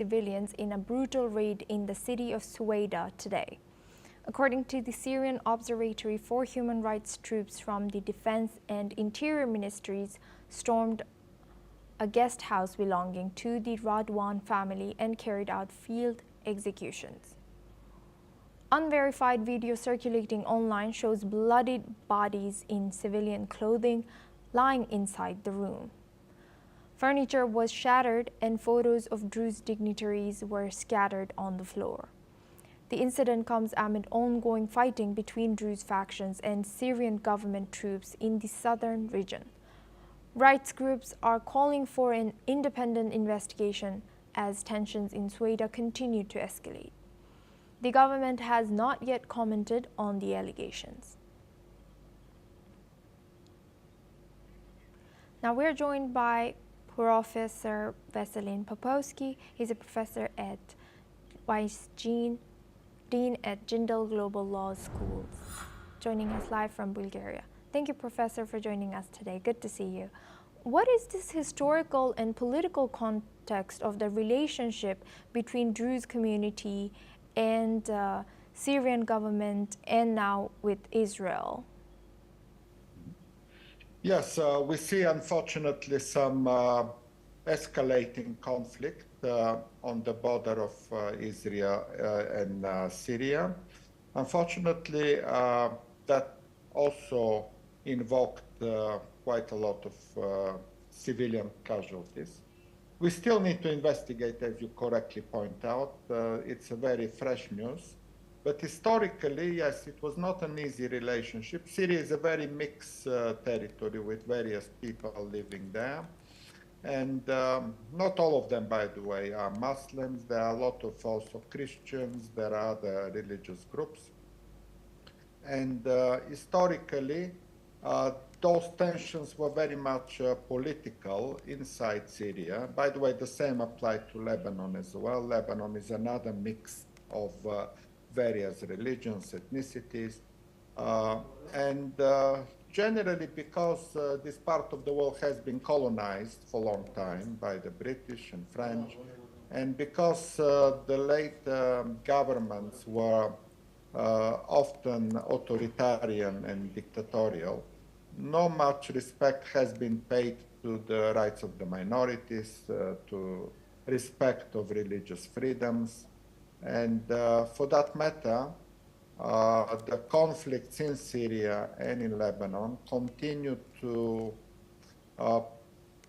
civilians in a brutal raid in the city of Sweida today. According to the Syrian Observatory for Human Rights, troops from the Defense and Interior Ministries stormed a guest house belonging to the Radwan family and carried out field executions. Unverified video circulating online shows bloodied bodies in civilian clothing lying inside the room. Furniture was shattered and photos of Druze dignitaries were scattered on the floor. The incident comes amid ongoing fighting between Druze factions and Syrian government troops in the southern region. Rights groups are calling for an independent investigation as tensions in Sweida continue to escalate. The government has not yet commented on the allegations. Now we're joined by Professor Veselin Popovsky. He's a professor at Vice Dean at Jindal Global Law School, joining us live from Bulgaria. Thank you, Professor, for joining us today. Good to see you. What is this historical and political context of the relationship between Druze community and Syrian government and now with Israel? Yes, we see unfortunately some escalating conflict on the border of Israel and Syria. Unfortunately, that also invoked quite a lot of civilian casualties. We still need to investigate, as you correctly point out. It's a very fresh news. But historically, yes, it was not an easy relationship. Syria is a very mixed territory with various people living there. And not all of them, by the way, are Muslims. There are a lot of also Christians. There are other religious groups. And historically, those tensions were very much political inside Syria. By the way, the same applied to Lebanon as well. Lebanon is another mix of various religions, ethnicities, and generally because this part of the world has been colonized for a long time by the British and French, and because the late governments were often authoritarian and dictatorial, not much respect has been paid to the rights of the minorities, to respect of religious freedoms. And for that matter, the conflicts in Syria and in Lebanon continue to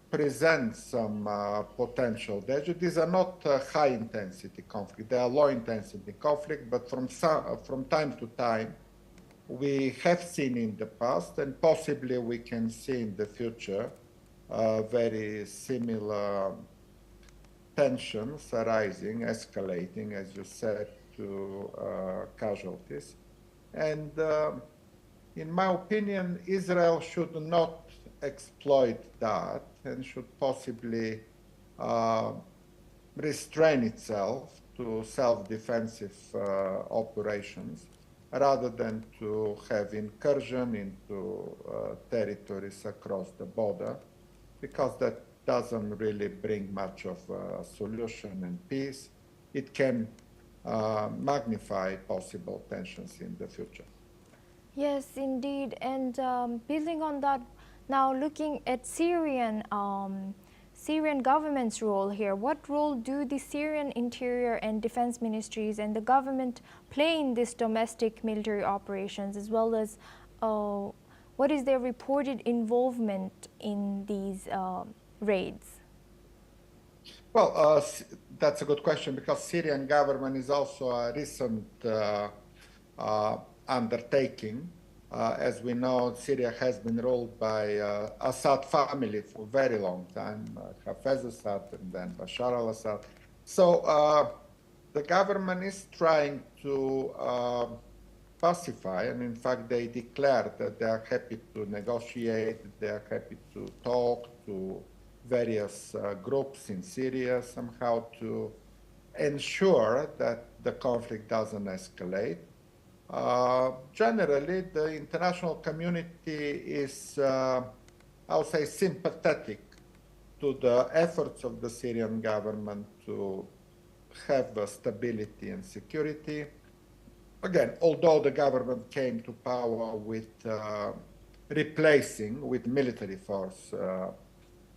present some potential danger. These are not high-intensity conflicts. They are low-intensity conflicts, but from time to time, we have seen in the past, and possibly we can see in the future, very similar tensions arising, escalating, as you said, to casualties. And in my opinion, Israel should not exploit that and should possibly restrain itself to self-defensive operations rather than to have incursion into territories across the border, because that doesn't really bring much of a solution and peace. It can magnify possible tensions in the future. Yes, indeed. And building on that, now looking at Syrian government's role here, what role do the Syrian Interior and Defense Ministries and the government play in this domestic military operations, as well as what is their reported involvement in these raids? Well, that's a good question, because Syrian government is also a recent undertaking. As we know, Syria has been ruled by Assad family for a very long time, Hafez Assad and then Bashar al-Assad. So the government is trying to pacify, and in fact they declared that they are happy to negotiate, they are happy to talk to various groups in Syria somehow to ensure that the conflict doesn't escalate. Generally, the international community is, I would say, sympathetic to the efforts of the Syrian government to have stability and security. Again, although the government came to power with replacing with military force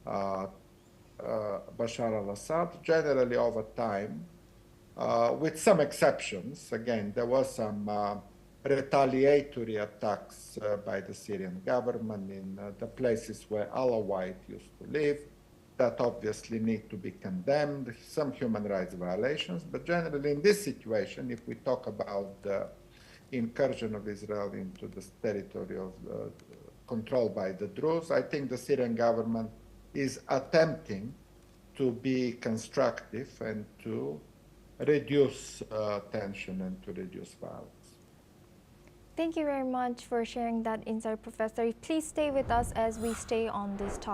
Bashar al-Assad, generally over time, with some exceptions. Again, there was some retaliatory attacks by the Syrian government in the places where Alawite used to live that obviously need to be condemned, some human rights violations, but generally in this situation, if we talk about the incursion of Israel into this territory of controlled by the Druze, I think the Syrian government is attempting to be constructive and to reduce tension and to reduce violence. Thank you very much for sharing that insight, Professor. Please stay with us as we stay on this topic.